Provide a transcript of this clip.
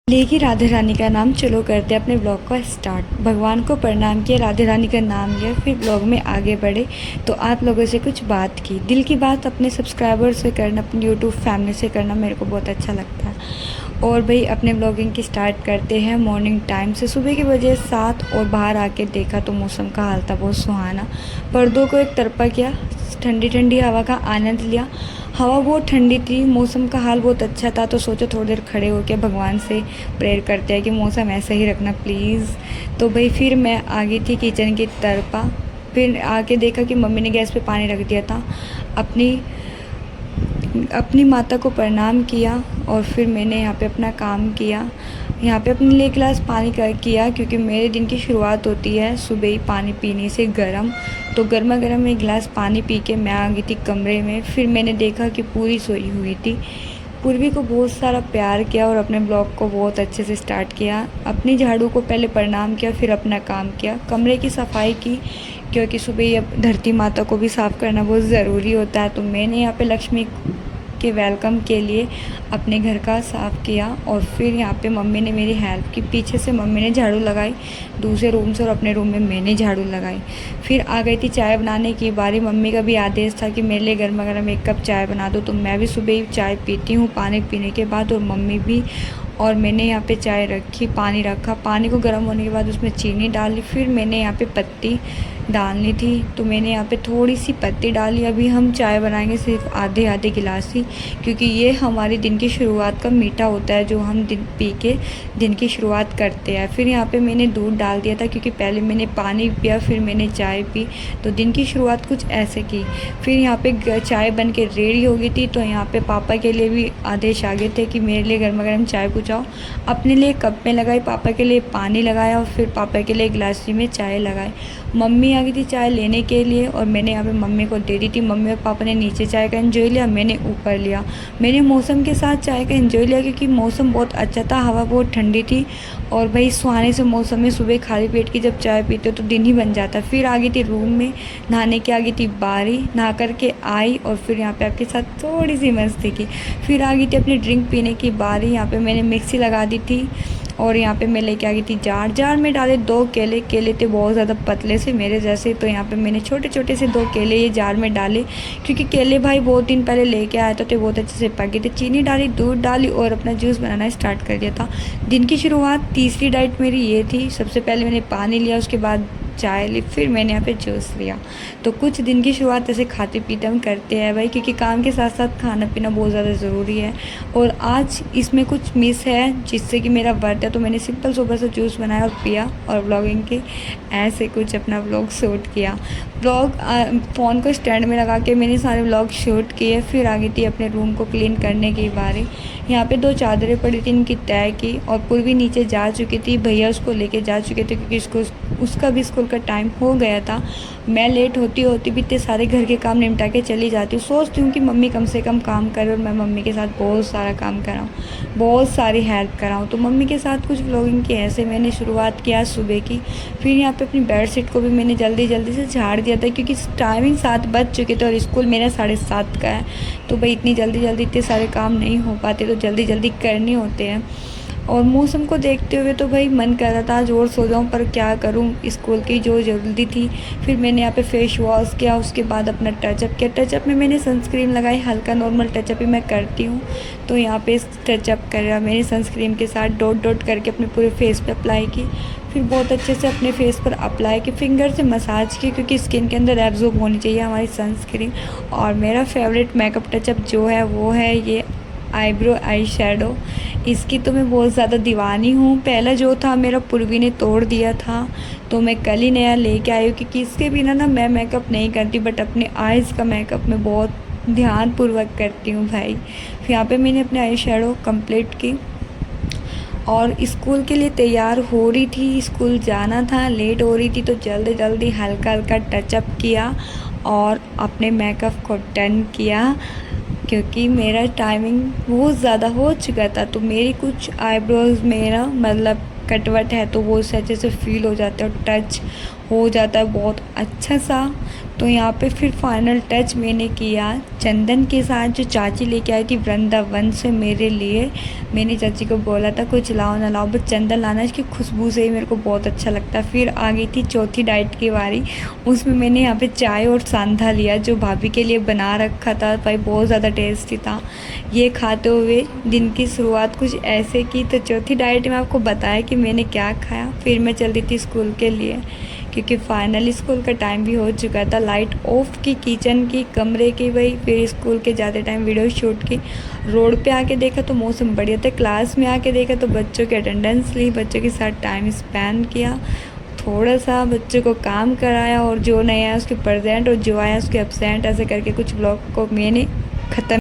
लेगी राधे रानी का नाम, चलो करते अपने ब्लॉग का स्टार्ट। भगवान को प्रणाम किया, राधे रानी का नाम लिया, फिर ब्लॉग में आगे बढ़े तो आप लोगों से कुछ बात की। दिल की बात अपने सब्सक्राइबर से करना, अपनी यूट्यूब फैमिली से करना मेरे को बहुत अच्छा लगता है। और भाई अपने ब्लॉगिंग की स्टार्ट करते हैं मॉर्निंग टाइम से। सुबह के बजे 7 और बाहर आके देखा तो मौसम का हाल था बहुत सुहाना। पर्दों को एक तरफा किया, ठंडी ठंडी हवा का आनंद लिया। हवा बहुत ठंडी थी, मौसम का हाल बहुत अच्छा था, तो सोचो थोड़ी देर खड़े होकर भगवान से प्रेयर करते हैं कि मौसम ऐसा ही रखना प्लीज़। तो भाई फिर मैं आ गई थी किचन की तरफा। फिर आके देखा कि मम्मी ने गैस पे पानी रख दिया था। अपनी अपनी माता को प्रणाम किया और फिर मैंने यहाँ पे अपना काम किया। यहाँ पे अपने लिए गिलास पानी का किया, क्योंकि मेरे दिन की शुरुआत होती है सुबह ही पानी पीने से गर्म। तो गर्मा गर्म एक गिलास पानी पी के मैं आ गई थी कमरे में। फिर मैंने देखा कि पूरी सोई हुई थी। पूर्वी को बहुत सारा प्यार किया और अपने ब्लॉग को बहुत अच्छे से स्टार्ट किया। अपनी झाड़ू को पहले प्रणाम किया, फिर अपना काम किया, कमरे की सफाई की, क्योंकि सुबह ही अब धरती माता को भी साफ़ करना बहुत ज़रूरी होता है। तो मैंने यहाँ पे लक्ष्मी के वेलकम के लिए अपने घर का साफ़ किया। और फिर यहाँ पे मम्मी ने मेरी हेल्प की, पीछे से मम्मी ने झाड़ू लगाई दूसरे रूम से और अपने रूम में मैंने झाड़ू लगाई। फिर आ गई थी चाय बनाने की बारी। मम्मी का भी आदेश था कि मेरे लिए गर्मा गर्म 1 कप चाय बना दो। तो मैं भी सुबह ही चाय पीती हूँ पानी पीने के बाद, और मम्मी भी। और मैंने यहाँ पे चाय रखी, पानी रखा, पानी को गर्म होने के बाद उसमें चीनी डाली। फिर मैंने यहाँ पे पत्ती डालनी थी तो मैंने यहाँ पे थोड़ी सी पत्ती डाली। अभी हम चाय बनाएंगे सिर्फ आधे आधे गिलास ही, क्योंकि ये हमारी दिन की शुरुआत का मीठा होता है जो हम दिन पी के दिन की शुरुआत करते हैं। फिर यहाँ पे मैंने दूध डाल दिया था, क्योंकि पहले मैंने पानी पिया फिर मैंने चाय पी, तो दिन की शुरुआत कुछ ऐसे की। फिर यहाँ पे चाय बन के रेडी हो गई थी, तो यहाँ पे पापा के लिए भी आदेश आ गए थे कि मेरे लिए गर्मा गर्म चाय पहुँचाओ। अपने लिए कप में लगाई, पापा के लिए पानी लगाया और फिर पापा के लिए गिलास में चाय लगाई। मम्मी आ गई थी चाय लेने के लिए और मैंने यहाँ पे मम्मी को दे दी थी। मम्मी और पापा ने नीचे चाय का एंजॉय लिया, मैंने ऊपर लिया। मैंने मौसम के साथ चाय का एंजॉय लिया, क्योंकि मौसम बहुत अच्छा था, हवा बहुत ठंडी थी। और भाई सुहाने से मौसम में सुबह खाली पेट की जब चाय पीते हो तो दिन ही बन जाता। फिर आ गई थी रूम में, नहाने की आ गई थी बारी, नहा करके आई और फिर यहाँ पे आपके साथ थोड़ी सी मस्ती की। फिर आ गई थी अपनी ड्रिंक पीने की बारी। यहाँ पे मैंने मिक्सी लगा दी थी और यहाँ पे मैं लेके आ गई थी जार में डाले 2 केले। केले थे बहुत ज़्यादा पतले से मेरे जैसे, तो यहाँ पे मैंने छोटे छोटे से 2 केले ये जार में डाले, क्योंकि केले भाई बहुत दिन पहले लेके आया था तो बहुत अच्छे से पक गए थे। चीनी डाली, दूध डाली और अपना जूस बनाना स्टार्ट कर दिया था। दिन की शुरुआत, तीसरी डाइट मेरी ये थी। सबसे पहले मैंने पानी लिया, उसके बाद चाय ली, फिर मैंने यहाँ पे जूस लिया। तो कुछ दिन की शुरुआत ऐसे खाते पीते हम करते हैं भाई, क्योंकि काम के साथ साथ खाना पीना बहुत ज़्यादा ज़रूरी है। और आज इसमें कुछ मिस है जिससे कि मेरा वर्थ है, तो मैंने सिंपल सुबह से जूस बनाया और पिया और ब्लॉगिंग के ऐसे कुछ अपना ब्लॉग शूट किया। ब्लॉग फ़ोन को स्टैंड में लगा के मैंने सारे ब्लॉग शूट किए। फिर आ गई थी अपने रूम को क्लीन करने की बारी। यहाँ पे 2 चादरें पड़ी थी, इनकी तय की और पूर्वी नीचे जा चुकी थी, भैया उसको लेके जा चुके थे, क्योंकि उसका भी स्कूल का टाइम हो गया था। मैं लेट होती भी इतने सारे घर के काम निपटा के चली जाती हूँ। सोचती हूँ कि मम्मी कम से कम काम करे और मैं मम्मी के साथ बहुत सारा काम कराऊँ, बहुत सारी हेल्प कराऊँ। तो मम्मी के साथ कुछ व्लॉगिंग की ऐसे मैंने शुरुआत किया सुबह की। फिर यहाँ पे अपनी बेडशीट को भी मैंने जल्दी जल्दी से झाड़ दिया था, क्योंकि टाइमिंग 7 बज चुके थे और स्कूल मेरा 7:30 का है। तो भाई इतनी जल्दी जल्दी इतने सारे काम नहीं हो पाते, तो जल्दी जल्दी करने होते हैं। और मौसम को देखते हुए तो भाई मन कर रहा था आज और सो जाऊँ, पर क्या करूँ, स्कूल की जो जल्दी थी। फिर मैंने यहाँ पे फेस वॉश किया, उसके बाद अपना टचअप किया। टचअप में मैंने सनस्क्रीन लगाई, हल्का नॉर्मल टचअप ही मैं करती हूँ। तो यहाँ पे टचअप करा मैंने सनस्क्रीन के साथ, डॉट डॉट करके अपने पूरे फेस पे अप्लाई की। फिर बहुत अच्छे से अपने फेस पर अप्लाई की, फिंगर से मसाज की, क्योंकि स्किन के अंदर एब्जॉर्ब होनी चाहिए हमारी सनस्क्रीन। और मेरा फेवरेट मेकअप टचअप जो है वो है ये आईब्रो आई शेडो। इसकी तो मैं बहुत ज़्यादा दीवानी हूँ। पहला जो था मेरा पूर्वी ने तोड़ दिया था, तो मैं कल ही नया लेके आई हूँ, क्योंकि इसके बिना ना मैं मेकअप नहीं करती, बट अपने आइज़ का मेकअप मैं बहुत ध्यानपूर्वक करती हूँ भाई। फिर यहाँ पे मैंने अपने आई शेडो कंप्लीट की और स्कूल के लिए तैयार हो रही थी। स्कूल जाना था, लेट हो रही थी, तो जल्दी जल्दी हल्का हल्का टचअप किया और अपने मेकअप को डन किया, क्योंकि मेरा टाइमिंग बहुत ज़्यादा हो चुका था। तो मेरी कुछ आईब्रोज़ मेरा मतलब कटवट है, तो वो उस अच्छे से फील हो जाते हैं और टच हो जाता है बहुत अच्छा सा। तो यहाँ पे फिर फाइनल टच मैंने किया चंदन के साथ, जो चाची लेके आई थी वृंदावन से मेरे लिए। मैंने चाची को बोला था कुछ लाओ ना लाओ, बस चंदन लाना, इसकी खुशबू से ही मेरे को बहुत अच्छा लगता है। फिर आ गई थी चौथी डाइट की बारी। उसमें मैंने यहाँ पे चाय और सांधा लिया, जो भाभी के लिए बना रखा था भाई, बहुत ज़्यादा टेस्टी था। ये खाते हुए दिन की शुरुआत कुछ ऐसे की। तो चौथी डाइट में आपको बताया कि मैंने क्या खाया। फिर मैं चल रही थी स्कूल के लिए, क्योंकि फाइनली स्कूल का टाइम भी हो चुका था। लाइट ऑफ की, किचन की, कमरे की भाई। फिर स्कूल के जाते टाइम वीडियो शूट की। रोड पे आके देखा तो मौसम बढ़िया था। क्लास में आके देखा तो बच्चों की अटेंडेंस ली, बच्चों के साथ टाइम स्पेंड किया, थोड़ा सा बच्चों को काम कराया, और जो नहीं आया उसके प्रेजेंट और जो आया उसके एब्सेंट, ऐसे करके कुछ ब्लॉग को मैंने ख़त्म